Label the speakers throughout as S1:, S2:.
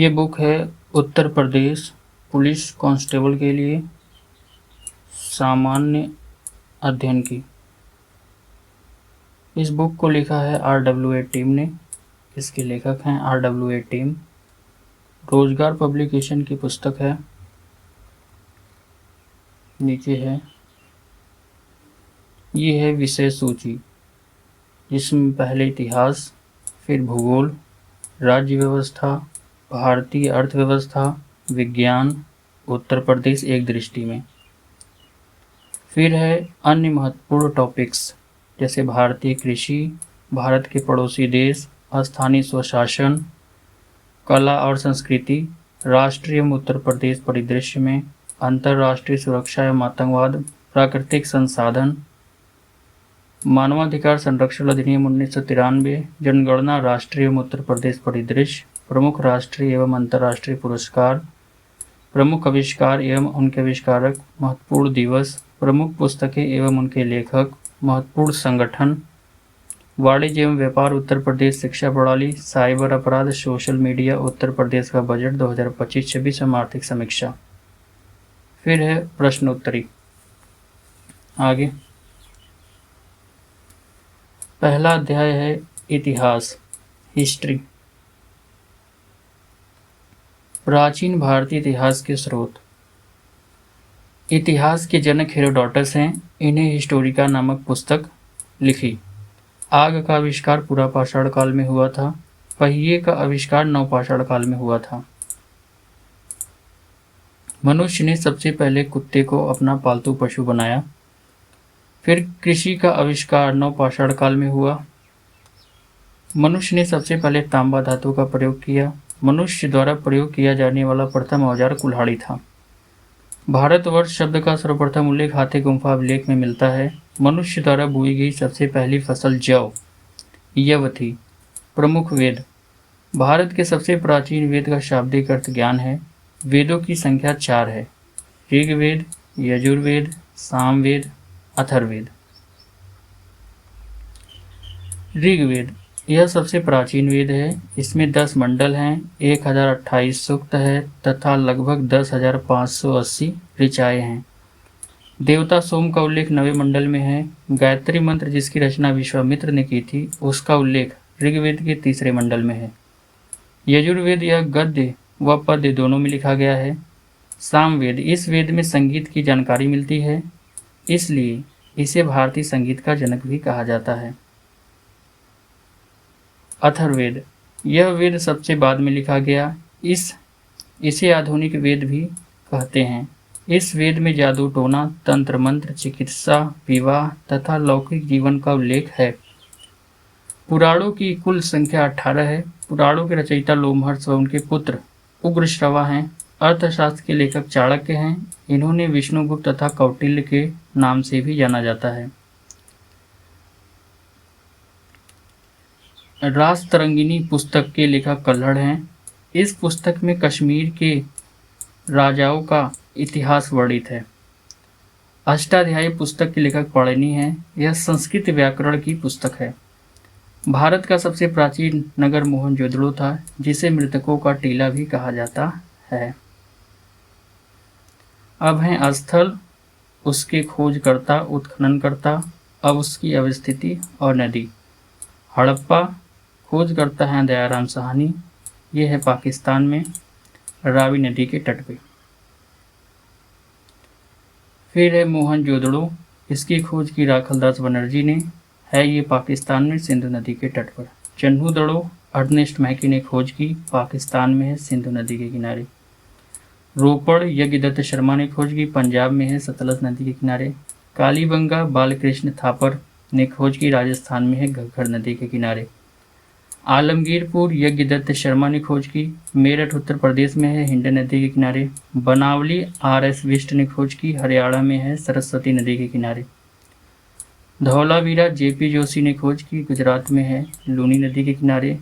S1: ये बुक है Uttar Pradesh police constable के लिए सामान्य अध्ययन की। इस बुक को लिखा है RWA टीम ने। इसके लेखक हैं RWA टीम। रोजगार पब्लिकेशन की पुस्तक है। नीचे है ये है विषय सूची, जिसमें पहले इतिहास, फिर भूगोल, राज्य व्यवस्था, भारतीय अर्थव्यवस्था, विज्ञान, उत्तर प्रदेश एक दृष्टि में। फिर है अन्य महत्वपूर्ण टॉपिक्स जैसे भारतीय कृषि, भारत के पड़ोसी देश, स्थानीय स्वशासन, कला और संस्कृति, राष्ट्रीय एवं उत्तर प्रदेश परिदृश्य में, अंतर्राष्ट्रीय सुरक्षा एवं आतंकवाद, प्राकृतिक संसाधन, मानवाधिकार संरक्षण अधिनियम 1993, जनगणना राष्ट्रीय एवं उत्तर प्रदेश परिदृश्य, प्रमुख राष्ट्रीय एवं अंतर्राष्ट्रीय पुरस्कार, प्रमुख आविष्कार एवं उनके आविष्कारक, महत्वपूर्ण दिवस, प्रमुख पुस्तकें एवं उनके लेखक, महत्वपूर्ण संगठन, वाणिज्य एवं व्यापार उत्तर प्रदेश शिक्षा प्रणाली, साइबर अपराध, सोशल मीडिया, उत्तर प्रदेश का बजट 2025-26 एवं आर्थिक समीक्षा। फिर है प्रश्नोत्तरी। आगे पहला अध्याय है इतिहास, हिस्ट्री। प्राचीन भारतीय इतिहास के स्रोत। इतिहास के जनक हेरोडोटस हैं। इन्हें हिस्टोरिका नामक पुस्तक लिखी। आग का आविष्कार पुरापाषाण काल में हुआ था। पहिए का आविष्कार नवपाषाण काल में हुआ था। मनुष्य ने सबसे पहले कुत्ते को अपना पालतू पशु बनाया। फिर कृषि का आविष्कार नवपाषाण काल में हुआ। मनुष्य ने सबसे पहले तांबा धातु का प्रयोग किया। मनुष्य द्वारा प्रयोग किया जाने वाला प्रथम औजार कुल्हाड़ी था। भारतवर्ष शब्द का सर्वप्रथम उल्लेख हाथे गुम्फा अभिलेख में मिलता है। मनुष्य द्वारा बोई गई सबसे पहली फसल जौ यव थी। प्रमुख वेद। भारत के सबसे प्राचीन वेद का शाब्दिक अर्थ ज्ञान है। वेदों की संख्या 4 है। ऋग्वेद, यजुर्वेद, सामवेद, अथर्ववेद। ऋग्वेद यह सबसे प्राचीन वेद है। इसमें 10 मंडल हैं, 1028 सूक्त है तथा लगभग 10,580 ऋचाएँ हैं। देवता सोम का उल्लेख 9वें मंडल में है। गायत्री मंत्र जिसकी रचना विश्वामित्र ने की थी, उसका उल्लेख ऋग्वेद के 3रे मंडल में है। यजुर्वेद यह गद्य व पद्य दोनों में लिखा गया है। सामवेद, इस वेद में संगीत की जानकारी मिलती है, इसलिए इसे भारतीय संगीत का जनक भी कहा जाता है। अथर्ववेद, यह वेद सबसे बाद में लिखा गया। इसे आधुनिक वेद भी कहते हैं। इस वेद में जादू टोना, तंत्र मंत्र, चिकित्सा, विवाह तथा लौकिक जीवन का उल्लेख है। पुराणों की कुल संख्या 18 है। पुराणों के रचयिता लोमहर्ष व उनके पुत्र उग्रश्रवा हैं। अर्थशास्त्र के लेखक चाणक्य हैं। इन्होंने विष्णुगुप्त तथा कौटिल्य के नाम से भी जाना जाता है। रासतरंगिनी पुस्तक के लेखक कल्हड़ हैं। इस पुस्तक में कश्मीर के राजाओं का इतिहास वर्णित है। अष्टाध्यायी पुस्तक के लेखक पाणिनि हैं। यह संस्कृत व्याकरण की पुस्तक है। भारत का सबसे प्राचीन नगर मोहनजोदड़ो था, जिसे मृतकों का टीला भी कहा जाता है। अब हैं स्थल, उसके खोजकर्ता, उत्खननकर्ता, अब उसकी अवस्थिति और नदी। हड़प्पा, खोजकर्ता हैं दयाराम साहनी। ये है पाकिस्तान में, रावी नदी के तट पे। फिर है मोहनजोदड़ो, इसकी खोज की राखलदास बनर्जी ने, है ये पाकिस्तान में सिंधु नदी के तट पर। चन्हूदड़ो अर्नेस्ट मैकी ने खोज की, पाकिस्तान में है सिंधु नदी के किनारे। रोपड़ यज्ञदत्त शर्मा ने खोज की, पंजाब में है सतलज नदी के किनारे। कालीबंगा बालकृष्ण थापर ने खोज की, राजस्थान में है घग्गर नदी के किनारे। आलमगीरपुर यज्ञदत्त शर्मा ने खोज की, मेरठ उत्तर प्रदेश में है हिंड नदी के किनारे। बनावली RS बिष्ट ने खोज की, हरियाणा में है सरस्वती नदी के किनारे। धौलावीरा JP जोशी ने खोज की, गुजरात में है लूनी नदी के किनारे।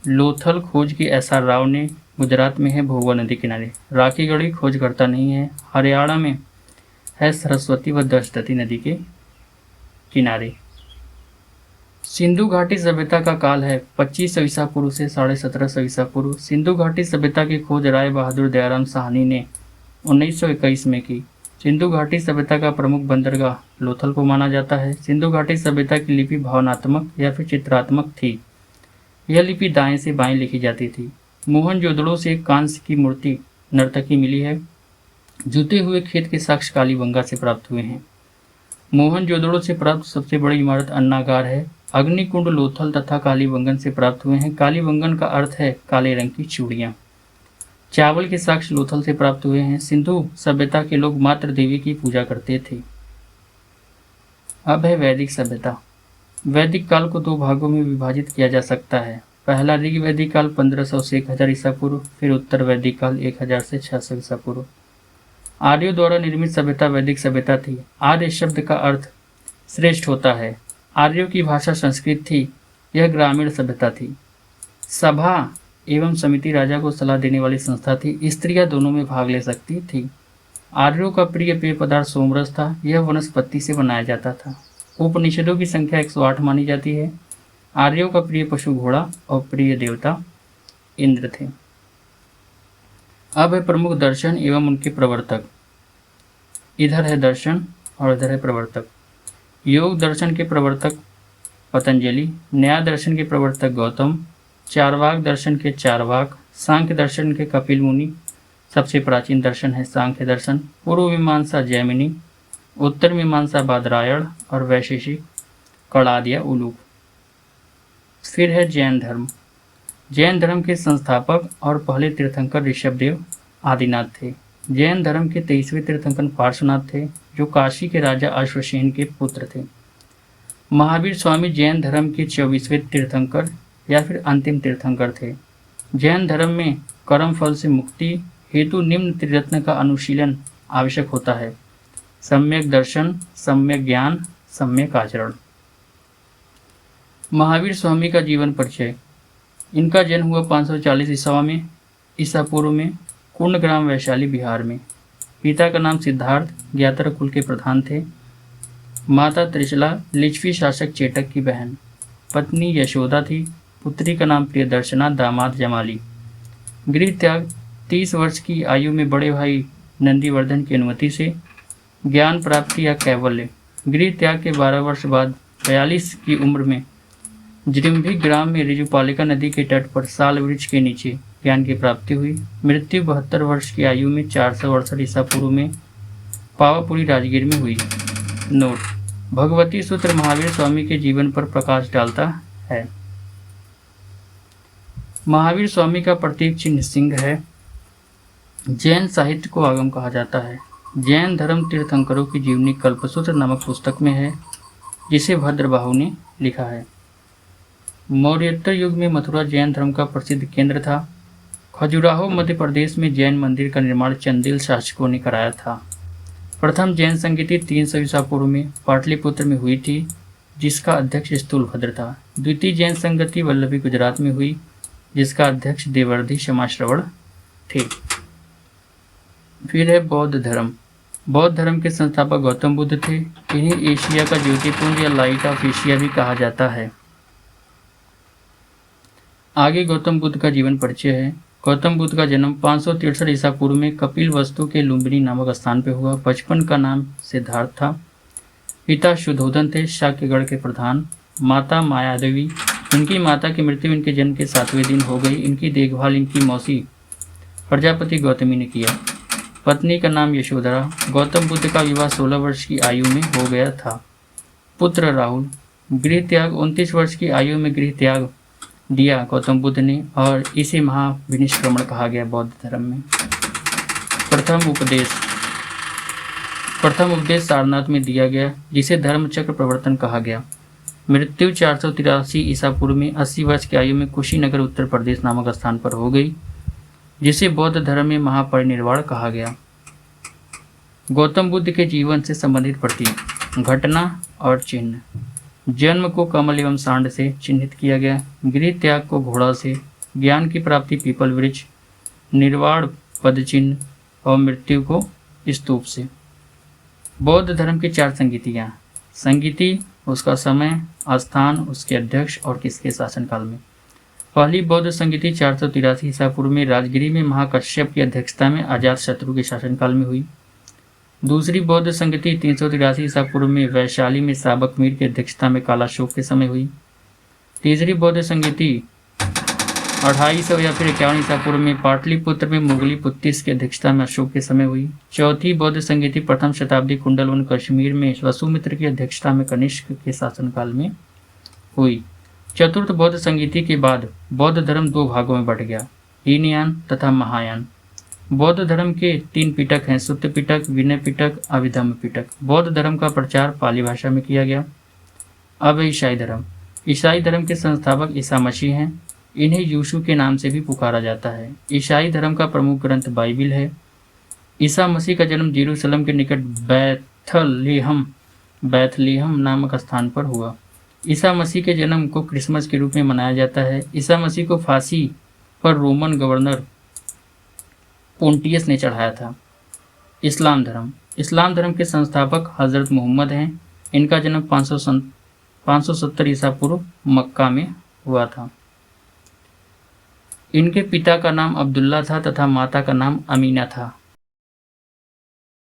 S1: लोथल खोज की SR राव ने, गुजरात में है भोगवा नदी किनारे। राखीगढ़ी खोजकर्ता नहीं है, हरियाणा में है सरस्वती व दशरथी नदी के किनारे। सिंधु घाटी सभ्यता का काल है 2500 ईसा पूर्व से 1750 ईसा पूर्व। सिंधु घाटी सभ्यता की खोज राय बहादुर दयाराम साहनी ने 1921 में की। सिंधु घाटी सभ्यता का प्रमुख बंदरगाह लोथल को माना जाता है। सिंधु घाटी सभ्यता की लिपि भावनात्मक या फिर चित्रात्मक थी। यह लिपि दाएं से बाएं लिखी जाती थी। मोहनजोदड़ो से कांस्य की मूर्ति नर्तकी मिली है। जूते हुए खेत के साक्ष्य कालीबंगा से प्राप्त हुए हैं। मोहनजोदड़ो से प्राप्त सबसे बड़ी इमारत अन्नागार है। अग्निकुंड लोथल तथा कालीबंगन से प्राप्त हुए हैं। कालीबंगन का अर्थ है काले रंग की चूड़ियां। चावल के साक्ष्य लोथल से प्राप्त हुए हैं। सिंधु सभ्यता के लोग मातृ देवी की पूजा करते थे। अब है वैदिक सभ्यता। वैदिक काल को दो भागों में विभाजित किया जा सकता है। पहला ऋग वैदिक काल 1500 से 1000 ईसा पूर्व, फिर उत्तर वैदिक काल 1000 से 600 ईसा पूर्व। आर्यों द्वारा निर्मित सभ्यता वैदिक सभ्यता थी। आर्य शब्द का अर्थ श्रेष्ठ होता है। आर्यों की भाषा संस्कृत थी। यह ग्रामीण सभ्यता थी। सभा एवं समिति राजा को सलाह देने वाली संस्था थी। स्त्रियां दोनों में भाग ले सकती थी। आर्यों का प्रिय पेय पदार्थ सोमरस था। यह वनस्पति से बनाया जाता था। उपनिषदों की संख्या 108 मानी जाती है। आर्यों का प्रिय पशु घोड़ा और प्रिय देवता इंद्र थे। अब है प्रमुख दर्शन एवं उनके प्रवर्तक। इधर है दर्शन और इधर है प्रवर्तक। योग दर्शन के प्रवर्तक पतंजलि, न्याय दर्शन के प्रवर्तक गौतम, चारवाक दर्शन के चारवाक, सांख्य दर्शन के कपिल मुनि। सबसे प्राचीन दर्शन है सांख्य दर्शन। पूर्व मीमांसा जैमिनी, उत्तर मीमांसा बादरायण और वैशेषिक कड़ादिया उलूक। फिर है जैन धर्म। जैन धर्म के संस्थापक और पहले तीर्थंकर ऋषभदेव आदिनाथ थे। जैन धर्म के 23वें तीर्थंकर पार्श्वनाथ थे, जो काशी के राजा अश्वसेन के पुत्र थे। महावीर स्वामी जैन धर्म के 24वें तीर्थंकर या फिर अंतिम तीर्थंकर थे। जैन धर्म में कर्म फल से मुक्ति हेतु निम्न त्रिरत्न का अनुशीलन आवश्यक होता है: सम्यक दर्शन, सम्यक ज्ञान, सम्यक आचरण। महावीर स्वामी का जीवन परिचय। इनका जन्म हुआ 540 ईसा पूर्व में कुंडग्राम वैशाली बिहार में। पिता का नाम सिद्धार्थ ज्ञातर कुल के प्रधान थे। माता त्रिशला लिच्छवी शासक चेटक की बहन। पत्नी यशोदा थी। पुत्री का नाम प्रियदर्शना, दामाद जमाली। गृह त्याग 30 वर्ष की आयु में बड़े भाई नंदीवर्धन की अनुमति से। ज्ञान प्राप्ति या कैवल्य। गृह त्याग के 12 वर्ष बाद 42 की उम्र में जृंभिक ग्राम में ऋजुपालिका नदी के तट पर साल वृक्ष के नीचे ज्ञान की प्राप्ति हुई। मृत्यु 72 वर्ष की आयु में 468 ईसा पूर्व में पावापुरी राजगीर में हुई। नोट: भगवती सूत्र महावीर स्वामी के जीवन पर प्रकाश डालता है। महावीर स्वामी का प्रतीक चिन्ह सिंह है। जैन साहित्य को आगम कहा जाता है। जैन धर्म तीर्थंकरों की जीवनी कल्पसूत्र नामक पुस्तक में है, जिसे भद्रबाहु ने लिखा है। मौर्योत्तर युग में मथुरा जैन धर्म का प्रसिद्ध केंद्र था। खजुराहो मध्य प्रदेश में जैन मंदिर का निर्माण चंदेल शासकों ने कराया था। प्रथम जैन संगीति 300 ईसा पूर्व में पाटलिपुत्र में हुई थी, जिसका अध्यक्ष स्थूलभद्र था। द्वितीय जैन संगति वल्लभी गुजरात में हुई, जिसका अध्यक्ष देवर्धि क्षमाश्रवण थे। फिर है बौद्ध धर्म। बौद्ध धर्म के संस्थापक गौतम बुद्ध थे। इन्हें एशिया का ज्योतिपुंज या लाइट ऑफ एशिया भी कहा जाता है। आगे गौतम बुद्ध का जीवन परिचय है। गौतम बुद्ध का जन्म 563 ईसा पूर्व में कपिल वस्तु के लुम्बिनी नामक स्थान पर हुआ। बचपन का नाम सिद्धार्थ था। पिता शुद्धोधन थे, शाक्यगढ़ के प्रधान। माता मायादेवी। इनकी माता की मृत्यु इनके जन्म के 7वें दिन हो गई। इनकी देखभाल इनकी मौसी प्रजापति गौतमी ने किया। पत्नी का नाम यशोधरा। गौतम बुद्ध का विवाह 16 वर्ष की आयु में हो गया था। पुत्र राहुल। गृह त्याग 29 वर्ष की आयु में गृह त्याग दिया गौतम बुद्ध ने, और इसे महाविनिष्क्रमण कहा गया बौद्ध धर्म में। प्रथम उपदेश सारनाथ में दिया गया, जिसे धर्मचक्र प्रवर्तन कहा गया। मृत्यु 483 ईसा पूर्व में 80 वर्ष की आयु में कुशीनगर उत्तर प्रदेश नामक स्थान पर हो गई, जिसे बौद्ध धर्म में महापरिनिर्वाण कहा गया। गौतम बुद्ध के जीवन से संबंधित प्रतीक, घटना और चिन्ह। जन्म को कमल एवं सांड से चिन्हित किया गया। गृह त्याग को घोड़ा से, ज्ञान की प्राप्ति पीपल वृक्ष, निर्वाण पद चिन्ह और मृत्यु को स्तूप से। बौद्ध धर्म की 4 संगीतियाँ। संगीति उसका समय, स्थान, उसके अध्यक्ष और किसके शासनकाल में। पहली बौद्ध संगीति 483 ईसा पूर्व में राजगिरी में महाकश्यप की अध्यक्षता में अजातशत्रु के शासनकाल में हुई। दूसरी बौद्ध संगीति 383 ईसा पूर्व में वैशाली में साबक मीर की अध्यक्षता में कालाशोक के समय हुई। तीसरी बौद्ध संगीति 2800 या फिर 51 ईसा पूर्व में पाटलिपुत्र में मुगली पुत्तिस की अध्यक्षता में अशोक के समय हुई। चौथी बौद्ध संगीति प्रथम शताब्दी कुंडलवन कश्मीर में वसुमित्र की अध्यक्षता में कनिष्क के शासनकाल में हुई। चतुर्थ बौद्ध संगीति के बाद बौद्ध धर्म दो भागों में बट गया, हीनयान तथा महायान। बौद्ध धर्म के 3 पिटक हैं, सुत्त पिटक, विनय पिटक, अभिधम्म पिटक। बौद्ध धर्म का प्रचार पाली भाषा में किया गया। अब ईसाई धर्म। ईसाई धर्म के संस्थापक ईसा मसीह हैं। इन्हें यीशु के नाम से भी पुकारा जाता है। ईसाई धर्म का प्रमुख ग्रंथ बाइबिल है। ईसा मसीह का जन्म यरूशलेम के निकट बैथलेहम नामक स्थान पर हुआ। ईसा मसीह के जन्म को क्रिसमस के रूप में मनाया जाता है। ईसा मसीह को फांसी पर रोमन गवर्नर पोंटियस ने चढ़ाया था। इस्लाम धर्म। इस्लाम धर्म के संस्थापक हजरत मोहम्मद हैं। इनका जन्म 570 ईसा पूर्व मक्का में हुआ था। इनके पिता का नाम अब्दुल्ला था तथा माता का नाम अमीना था।